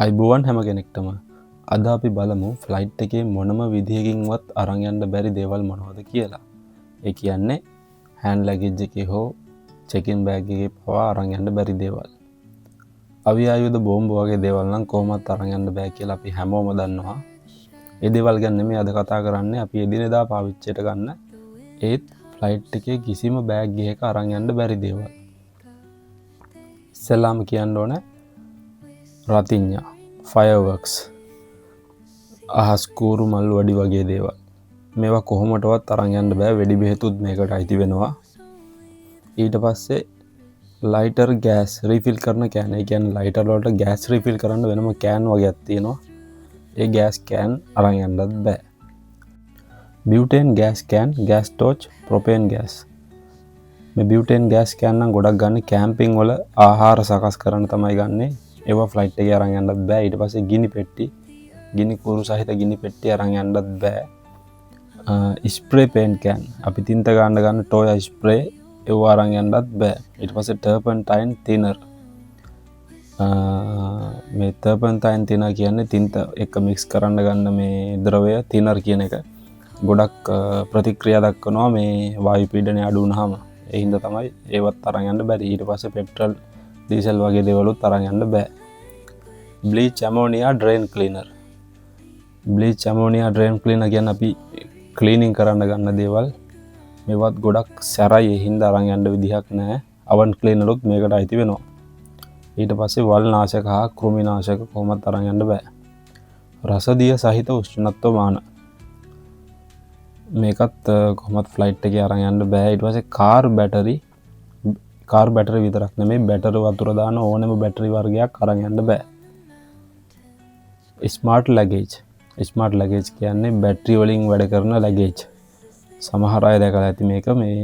අයිබෝවන් හැම කෙනෙක්ටම අද අපි බලමු ෆ්ලයිට් එකේ මොනම විදිහකින්වත් අරන් යන්න බැරි දේවල් මොනවද කියලා. ඒ කියන්නේ හෑන්ඩ් ලගේජ් එකේ හෝ චෙක් ඉන් බෑග් එකේ පවා අරන් යන්න බැරි දේවල්. අවියායුධ බෝම්බ වගේ දේවල් නම් කොහොමවත් අරන් යන්න බෑ කියලා අපි හැමෝම දන්නවා. ඒ දේවල් ගැන නෙමෙයි අද කතා කරන්නේ. අපි එදිනෙදා පාවිච්චියට ගන්න ඒත් ෆ්ලයිට් එකේ කිසිම බෑග් එකක අරන් යන්න බැරි දේවල්. ඉස්සෙල්ලාම කියන්න ඕනේ රතිඤ්ඤා, ෆයර්වර්ක්ස්, අහස් කූරු මල් වඩි වගේ දේවල්. මේවා කොහොමටවත් අරන් යන්න බෑ. වෙඩි බෙහෙතුත් මේකට අයිති වෙනවා. ඊට පස්සේ ලයිටර් ගෑස් රීෆිල් කරන කෑන්. ඒ කියන්නේ ලයිටර් වලට ගෑස් රීෆිල් කරන්න වෙනම කෑන් වගේක් තියෙනවා. ඒ ගෑස් කෑන් අරන් යන්නත් බෑ. Butane gas can, gas torch, propane gas. මේ බියුටේන් ගෑස් කෑන් නම් ගොඩක් ගන්න කැම්පින් වල ආහාර සකස් කරන්න තමයි ගන්නේ. ඒවා ෆ්ලයිට් එකේ අරන් යන්නත් බෑ. ඊට පස්සේ ගිනි පෙට්ටි, ගිනි කුරු සහිත ගිනි පෙට්ටි අරන් යන්නත් බෑ. ස්ප්‍රේ පේන්ට් කෑන්, අපි තින්ත ගන්න ටෝය ස්ප්‍රේ ඒවා අරන් යන්නත් බෑ. ඊට පස්සේ ටර්පන්ටයින් තිනර්. මේ ටර්පන්ටයින් තිනර් කියන්නේ තින්ත එක මික්ස් කරන්න ගන්න මේ ද්‍රවය තිනර් කියන එක ගොඩක් ප්‍රතික්‍රියා දක්වනවා මේ වායු පීඩනය අඩු වුනහම. ඒ හින්දා තමයි ඒවත් අරන් යන්න බැරි. ඊට පස්සේ පෙට්‍රල්, ඩීසල් වගේ දේවලුත් අරන් යන්න බෑ. Bleach, ammonia, drain cleaner. Bleach, ammonia, drain cleaner කියන්නේ අපි ක්ලීනින් කරන්න ගන්න දේවල්. මේවත් ගොඩක් සැරයි. ඒ හින්දා අරන් යන්න විදිහක් නැහැ. අවන් ක්ලීනරුත් මේකට අයිති වෙනවා. ඊට පස්සේ වල් නාශක හා කෘමි නාශක කොහොමත් අරන් යන්න බෑ. රසදිය සහිත උෂ්ණත්ව මාන. මේකත් කොහොමත් ෆ්ලයිට් එකේ අරන් යන්න බෑ. ඊට පස්සේ කාර් බැටරි විතරක් නෙමෙයි බැටරි වතුර දාන ඕනෙම බැටරි වර්ගයක් අරන් යන්න බෑ. ස්මාර්ට් ලගේජ්. ස්මාර්ට් ලගේජ් කියන්නේ බැටරි වලින් වැඩ කරන ලගේජ්. සමහර අය දැකලා ඇති මේක මේ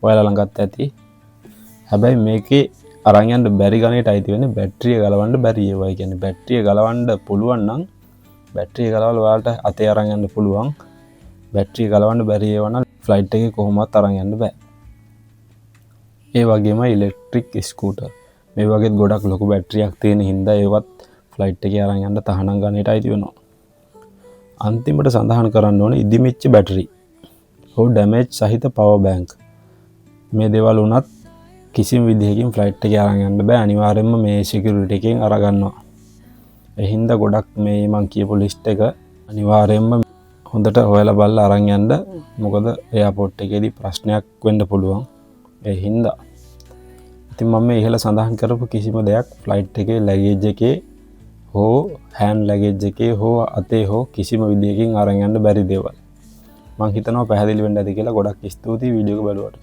ඔයාලා ළඟත් ඇති. හැබැයි මේකේ අරන් යන්න බැරි ගණේට අයිති වෙන්නේ බැටරිය ගලවන්න බැරි ඒවා. ඒ කියන්නේ බැටරිය ගලවන්න පුළුවන් නම් බැටරිය ගලවලා ඔයාලට අතේ අරන් යන්න පුළුවන්. බැටරිය ගලවන්න බැරි ඒවා නම් ෆ්ලයිට් එකේ කොහොමවත් අරන් යන්න බෑ. ඒ වගේම ඉලෙක්ට්‍රික් ස්කූටර්. මේ වගේ ගොඩක් ලොකු බැටරියක් තියෙන හින්දා ඒවත් ෆ්ලයිට් එකේ අරන් යන්න තහනම් ගන්නට අයිති වෙනවා. අන්තිමට සඳහන් කරන්න ඕනේ ඉදිමිච්ච බැටරි. හෝ ඩැමේජ් සහිත පවර් බැංක්. මේ දේවල් උනත් කිසිම විදිහකින් ෆ්ලයිට් එකේ අරන් යන්න බෑ. අනිවාර්යයෙන්ම මේ සිකියුරිටි එකෙන් අරගන්නවා. ඒ හින්දා ගොඩක් මේ මං කියපු ලිස්ට් එක අනිවාර්යයෙන්ම හොඳට හොයලා බලලා අරන් යන්න. මොකද එයාපෝට් එකේදී ප්‍රශ්නයක් වෙන්න පුළුවන්. ඒ හින්දා ඉතින් මම මේ ඉහළ සඳහන් කරපු කිසිම දෙයක් ෆ්ලයිට් එකේ ලගේජ් එකේ හෝ හෑන්ඩ් ලගේජ් එකේ හෝ අතේ හෝ කිසිම විදිහකින් අරන් යන්න බැරි දේවල්. මම හිතනවා පැහැදිලි වෙන්න ඇති කියලා. ගොඩක් ස්තුතියි වීඩියෝ එක බලුවට.